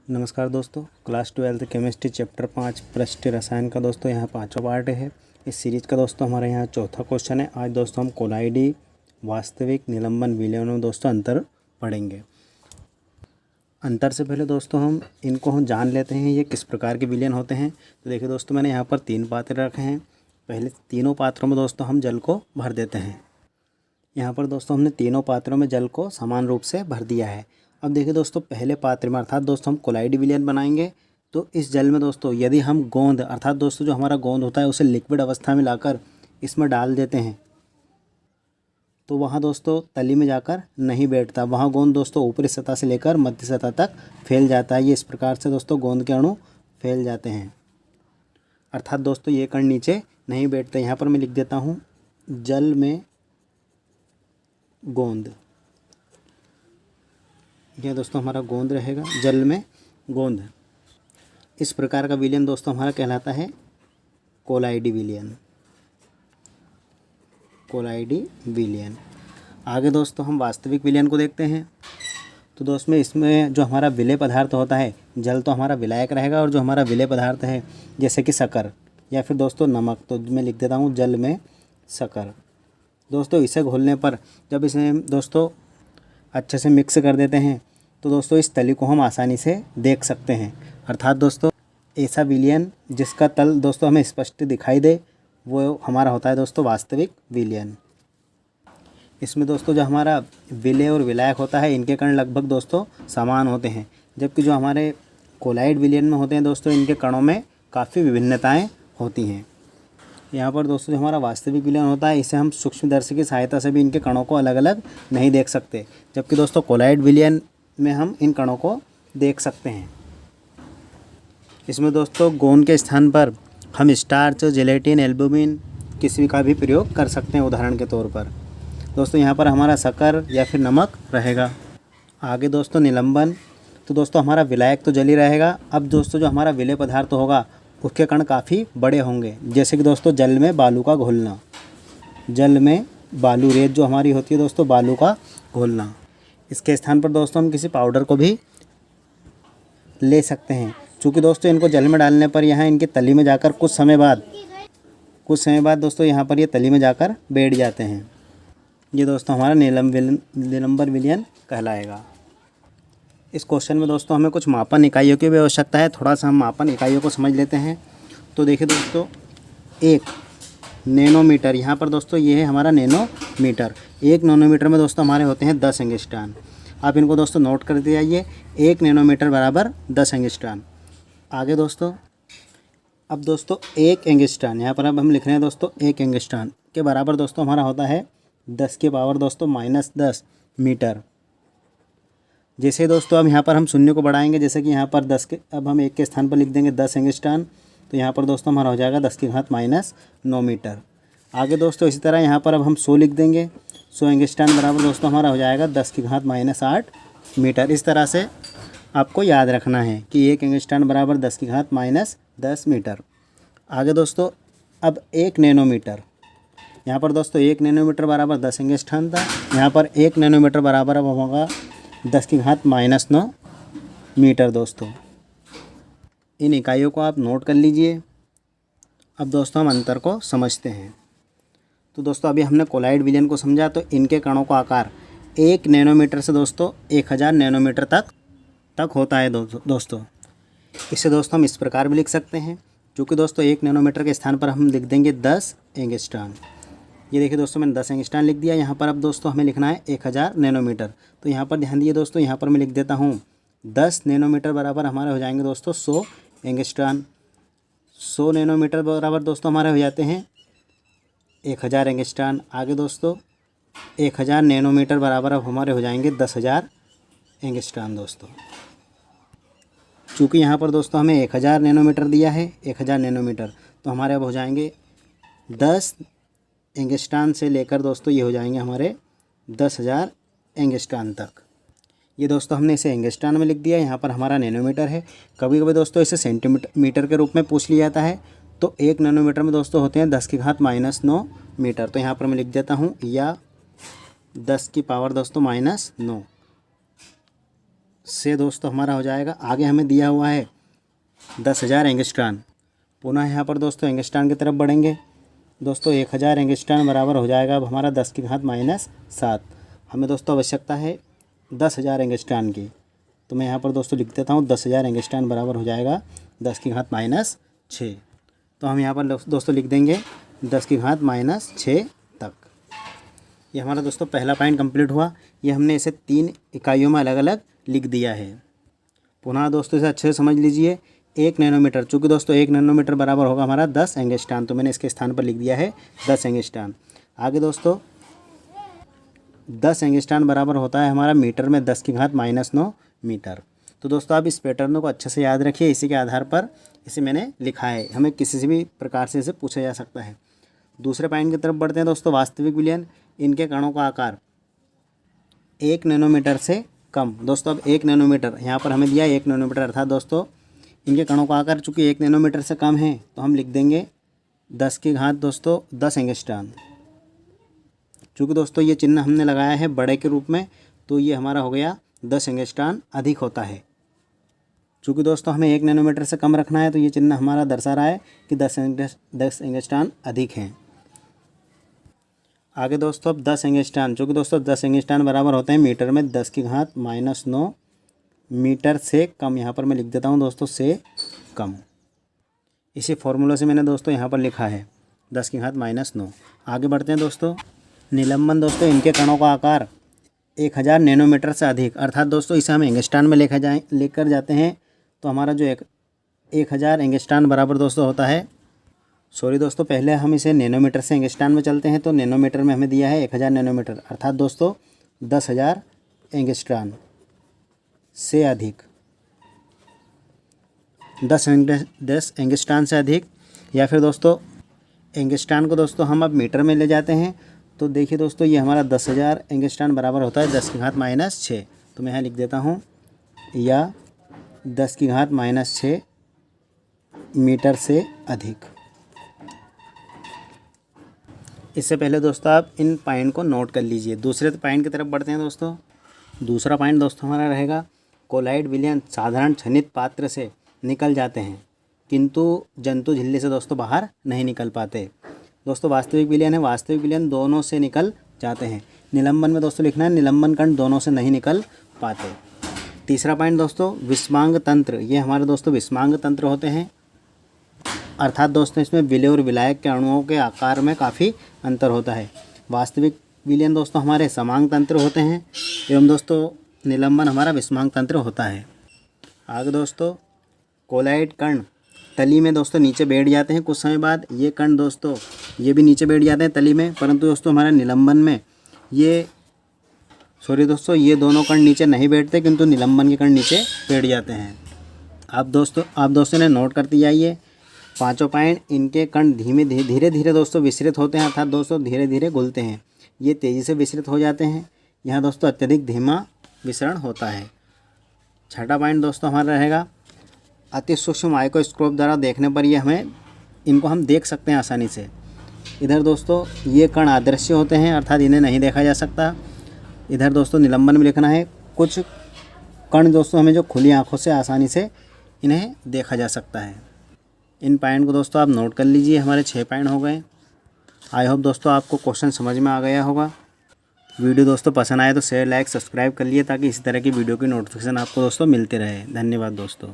नमस्कार दोस्तों, class 12 chemistry chapter 5 पृष्ठ रसायन का दोस्तों यहाँ पाँचवा पार्ट है। इस सीरीज़ का दोस्तों हमारे यहाँ चौथा क्वेश्चन है। आज दोस्तों हम कोलाइडी, वास्तविक, निलंबन, विलयन में दोस्तों अंतर पढ़ेंगे। अंतर से पहले दोस्तों हम जान लेते हैं ये किस प्रकार के विलयन होते हैं। तो देखिए दोस्तों, मैंने यहाँ पर 3 पात्र रखे हैं। पहले तीनों पात्रों में दोस्तों हम जल को भर देते हैं। यहाँ पर दोस्तों हमने तीनों पात्रों में जल को समान रूप से भर दिया है। अब देखिए दोस्तों, पहले पात्र में अर्थात दोस्तों हम कोलाइडी विलयन बनाएंगे। तो इस जल में दोस्तों यदि हम गोंद अर्थात दोस्तों जो हमारा गोंद होता है उसे लिक्विड अवस्था में लाकर इसमें डाल देते हैं तो वहाँ दोस्तों तली में जाकर नहीं बैठता। वहाँ गोंद दोस्तों ऊपरी सतह से लेकर मध्य सतह तक फैल जाता है। ये इस प्रकार से दोस्तों गोंद के अणु फैल जाते हैं, अर्थात दोस्तों ये कण नीचे नहीं बैठते। यहाँ पर मैं लिख देता हूँ जल में गोंद। यह दोस्तों हमारा गोंद रहेगा, जल में गोंद। इस प्रकार का विलयन दोस्तों हमारा कहलाता है कोलाइडी विलयन। कोलाइडी विलयन। आगे दोस्तों हम वास्तविक विलयन को देखते हैं। तो दोस्तों इसमें जो हमारा विलेय पदार्थ होता है, जल तो हमारा विलायक रहेगा और जो हमारा विलेय पदार्थ है जैसे कि शक्कर या फिर दोस्तों नमक, तो मैं लिख देता हूँ जल में शक्कर। दोस्तों इसे घोलने पर जब इसे दोस्तों अच्छे से मिक्स कर देते हैं तो दोस्तों इस तली को हम आसानी से देख सकते हैं। अर्थात दोस्तों ऐसा विलयन जिसका तल दोस्तों हमें स्पष्ट दिखाई दे वो हमारा होता है दोस्तों वास्तविक विलयन। इसमें दोस्तों जो हमारा विलेय और विलायक होता है इनके कण लगभग दोस्तों समान होते हैं, जबकि जो हमारे कोलाइड विलयन में होते हैं दोस्तों इनके कणों में काफ़ी विभिन्नताएँ होती हैं। यहाँ पर दोस्तों जो हमारा वास्तविक विलयन होता है इसे हम सूक्ष्मदर्शी की सहायता से भी इनके कणों को अलग अलग नहीं देख सकते, जबकि दोस्तों कोलाइड विलयन में हम इन कणों को देख सकते हैं। इसमें दोस्तों गोंद के स्थान पर हम स्टार्च, जेलेटिन, एल्बुमिन किसी का भी प्रयोग कर सकते हैं। उदाहरण के तौर पर दोस्तों यहाँ पर हमारा शक्कर या फिर नमक रहेगा। आगे दोस्तों निलंबन। तो दोस्तों हमारा विलायक तो जल ही रहेगा। अब दोस्तों जो हमारा विलेय पदार्थ होगा उसके कण काफ़ी बड़े होंगे, जैसे कि दोस्तों जल में बालू का घोलना। जल में बालू, रेत जो हमारी होती है दोस्तों, बालू का घोलना। इसके स्थान पर दोस्तों हम किसी पाउडर को भी ले सकते हैं, क्योंकि दोस्तों इनको जल में डालने पर यहाँ इनकी तली में जाकर कुछ समय बाद दोस्तों यहाँ पर ये तली में जाकर बैठ जाते हैं। ये दोस्तों हमारा निलंबन विलयन कहलाएगा। इस क्वेश्चन में दोस्तों हमें कुछ मापन इकाइयों की भी आवश्यकता है। थोड़ा सा हम मापन इकाइयों को समझ लेते हैं। तो देखिए दोस्तों, 1 नैनोमीटर, यहाँ पर दोस्तों ये है हमारा नैनोमीटर। 1 नैनोमीटर में दोस्तों हमारे होते हैं 10 एंगस्ट्रॉन। आप इनको दोस्तों नोट कर दिया, ये 1 नैनोमीटर बराबर 10 एंगस्ट्रॉन। आगे दोस्तों अब दोस्तों 1 एंगस्ट्रॉन, यहाँ पर अब हम लिख रहे हैं दोस्तों 1 एंगस्ट्रॉन के बराबर दोस्तों हमारा होता है 10 की पावर दोस्तों -10 मीटर। जैसे दोस्तों अब यहाँ पर हम शून्य को बढ़ाएंगे, जैसे कि यहाँ पर 10 के अब हम 1 के स्थान पर लिख देंगे 10 एंगस्ट्रॉन, तो यहाँ पर दोस्तों हमारा हो जाएगा 10 की घात -9 मीटर। आगे दोस्तों इसी तरह यहाँ पर अब हम 100 लिख देंगे। 100 एंगस्ट्रॉन बराबर दोस्तों हमारा हो जाएगा 10 की घात -8 मीटर। इस तरह से आपको याद रखना है कि 1 एंगस्ट्रॉन बराबर 10 की घात -10 मीटर। आगे दोस्तों अब 1 नैनोमीटर, यहाँ पर दोस्तों 1 नैनोमीटर बराबर 10 एंगस्ट्रॉन था। यहाँ पर 1 नैनोमीटर बराबर अब होगा 10 की घात -9 मीटर। दोस्तों इन इकाइयों को आप नोट कर लीजिए। अब दोस्तों हम अंतर को समझते हैं। तो दोस्तों अभी हमने कोलाइड विलयन को समझा, तो इनके कणों का आकार 1 नैनोमीटर से दोस्तों 1000 नैनोमीटर तक होता है दोस्तों। इसे दोस्तों हम इस प्रकार भी लिख सकते हैं, क्योंकि दोस्तों 1 नैनोमीटर के स्थान पर हम लिख देंगे 10 एंगस्ट्रॉन। ये देखिए दोस्तों मैंने 10 एंगस्ट्रॉन लिख दिया। यहाँ पर अब दोस्तों हमें लिखना है 1000 नैनोमीटर। तो यहाँ पर ध्यान दिए दोस्तों, यहाँ पर मैं लिख देता हूँ 10 नैनोमीटर बराबर हमारे हो जाएंगे दोस्तों 100 एंगस्ट्रॉन। 100 नैनोमीटर बराबर दोस्तों हमारे हो जाते हैं 1000 एंगस्ट्रॉन। आगे दोस्तों 1000 नैनोमीटर बराबर अब हमारे हो जाएंगे 10,000 एंगस्ट्रॉन दोस्तों। चूँकि यहाँ पर दोस्तों हमें 1000 नैनोमीटर दिया है, 1000 नैनोमीटर, तो हमारे अब हो जाएंगे 10 एंगस्ट्रॉन से लेकर दोस्तों ये हो जाएंगे हमारे 10,000 एंगस्ट्रॉन तक। ये दोस्तों हमने इसे एंगस्ट्रॉन में लिख दिया। यहाँ पर हमारा नैनोमीटर है। कभी कभी दोस्तों इसे सेंटीमीटर के रूप में पूछ लिया जाता है। तो 1 नैनोमीटर में दोस्तों होते हैं 10 की घात -9 मीटर। तो यहाँ पर मैं लिख देता हूँ या 10 की पावर दोस्तों -9 से दोस्तों हमारा हो जाएगा, आगे हमें दिया हुआ है 10,000 एंगस्ट्रॉन। पुनः यहाँ पर दोस्तों एंगस्ट्रॉन की तरफ बढ़ेंगे। दोस्तों 1000 एंगस्ट्रॉन बराबर हो जाएगा अब हमारा 10⁻⁻7। हमें दोस्तों आवश्यकता है 10,000 एंगस्ट्रॉन की, तो मैं यहाँ पर दोस्तों लिख देता हूँ 10,000 एंगस्ट्रॉन बराबर हो जाएगा 10⁻⁻6। तो हम यहाँ पर दोस्तों लिख देंगे 10⁻⁻6 तक। ये हमारा दोस्तों पहला पॉइंट कंप्लीट हुआ। ये हमने इसे 3 इकाइयों में अलग अलग लिख दिया है। पुनः दोस्तों इसे अच्छे से समझ लीजिए। 1 नैनोमीटर, चूँकि दोस्तों 1 नैनोमीटर बराबर होगा हमारा 10 एंगस्ट्रॉन, तो मैंने इसके स्थान पर लिख दिया है 10 एंगस्ट्रॉन। आगे दोस्तों 10 एंगस्ट्रॉन बराबर होता है हमारा मीटर में 10⁻⁻9 मीटर। तो दोस्तों आप इस पैटर्न को अच्छे से याद रखिए, इसी के आधार पर इसे मैंने लिखा है। हमें किसी से भी प्रकार से इसे पूछा जा सकता है। दूसरे पॉइंट की तरफ बढ़ते हैं दोस्तों। वास्तविक विलयन, इनके कणों का आकार 1 नैनोमीटर से कम। दोस्तों अब 1 नैनोमीटर यहाँ पर हमें दिया 1 नैनोमीटर, अर्थात दोस्तों इनके कणों का आकार चूँकि 1 नैनोमीटर से कम है तो हम लिख देंगे 10 एंगस्ट्रॉन। चूँकि दोस्तों ये चिन्ह हमने लगाया है बड़े के रूप में, तो ये हमारा हो गया 10 एंगस्ट्रॉन अधिक होता है। चूँकि दोस्तों हमें 1 नैनोमीटर से कम रखना है, तो ये चिन्ह हमारा दर्शा रहा है कि 10 एंगस्ट्रॉन अधिक हैं। आगे दोस्तों अब 10 एंगस्ट्रॉन, चूँकि दोस्तों 10 एंगस्ट्रॉन बराबर होते हैं मीटर में 10⁻⁻9 मीटर से कम। यहाँ पर मैं लिख देता हूँ दोस्तों से कम। इसी फॉर्मूले से मैंने दोस्तों यहाँ पर लिखा है 10⁻⁻9। आगे बढ़ते हैं दोस्तों। निलंबन, दोस्तों इनके कणों का आकार 1000 नैनोमीटर से अधिक, अर्थात दोस्तों इसे हम एंगस्ट्रॉन में लेकर जाते हैं तो हमारा जो 1000 एंगस्ट्रॉन बराबर दोस्तों होता है, सॉरी दोस्तों पहले हम इसे नैनोमीटर से एंगस्ट्रॉन में चलते हैं। तो नैनोमीटर में हमें दिया है 1000 नैनोमीटर, अर्थात दोस्तों 10,000 एंगस्ट्रॉन से अधिक। 10 एंगस्ट्रॉन से अधिक, या फिर दोस्तों एंगस्ट्रॉन को दोस्तों हम अब मीटर में ले जाते हैं। तो देखिए दोस्तों ये हमारा 10,000 एंगस्ट्रॉन बराबर होता है 10⁻⁻6। तो मैं यहाँ लिख देता हूँ या 10⁻⁻6 मीटर से अधिक। इससे पहले दोस्तों आप इन पॉइंट को नोट कर लीजिए। दूसरे पॉइंट की तरफ बढ़ते हैं दोस्तों। दूसरा पॉइंट दोस्तों हमारा रहेगा कोलॉइड विलयन साधारण छनित पात्र से निकल जाते हैं किंतु जंतु झिल्ली से दोस्तों बाहर नहीं निकल पाते। दोस्तों वास्तविक विलयन है, वास्तविक विलयन दोनों से निकल जाते हैं। निलंबन में दोस्तों लिखना है निलंबन कण दोनों से नहीं निकल पाते। तीसरा पॉइंट दोस्तों विस्मांग तंत्र, ये हमारे दोस्तों विस्मांग तंत्र होते हैं, अर्थात दोस्तों इसमें विलय और विलायक के अणुओं के आकार में काफ़ी अंतर होता है। वास्तविक विलयन दोस्तों हमारे समांग तंत्र होते हैं एवं दोस्तों निलंबन हमारा विस्मांग तंत्र होता है। आगे दोस्तों कोलॉइड कण तली में दोस्तों नीचे बैठ जाते हैं कुछ समय बाद। ये कण दोस्तों ये भी नीचे बैठ जाते हैं तली में, परंतु दोस्तों हमारे निलंबन में ये ये दोनों कण नीचे नहीं बैठते किंतु निलंबन के कण नीचे बैठ जाते हैं। आप दोस्तों ने नोट करते जाइए। पांचों पॉइंट, इनके कण धीरे धीरे दोस्तों विसरित होते हैं, अर्थात दोस्तों धीरे धीरे घुलते हैं। ये तेज़ी से विसरित हो जाते हैं। यहाँ दोस्तों अत्यधिक धीमा विसरण होता है। छठा पॉइंट दोस्तों हमारा रहेगा अति सूक्ष्म माइक्रोस्कोप द्वारा देखने पर इनको हम देख सकते हैं आसानी से। इधर दोस्तों ये कण अदृश्य होते हैं, अर्थात इन्हें नहीं देखा जा सकता। इधर दोस्तों निलंबन में लिखना है कुछ कण दोस्तों हमें जो खुली आंखों से आसानी से इन्हें देखा जा सकता है। इन पॉइंट को दोस्तों आप नोट कर लीजिए। हमारे 6 पॉइंट हो गए। आई होप दोस्तों आपको क्वेश्चन समझ में आ गया होगा। वीडियो दोस्तों पसंद आए तो शेयर लाइक सब्सक्राइब कर लिए ताकि इसी तरह की वीडियो की नोटिफिकेशन आपको दोस्तों मिलते रहे। धन्यवाद दोस्तों।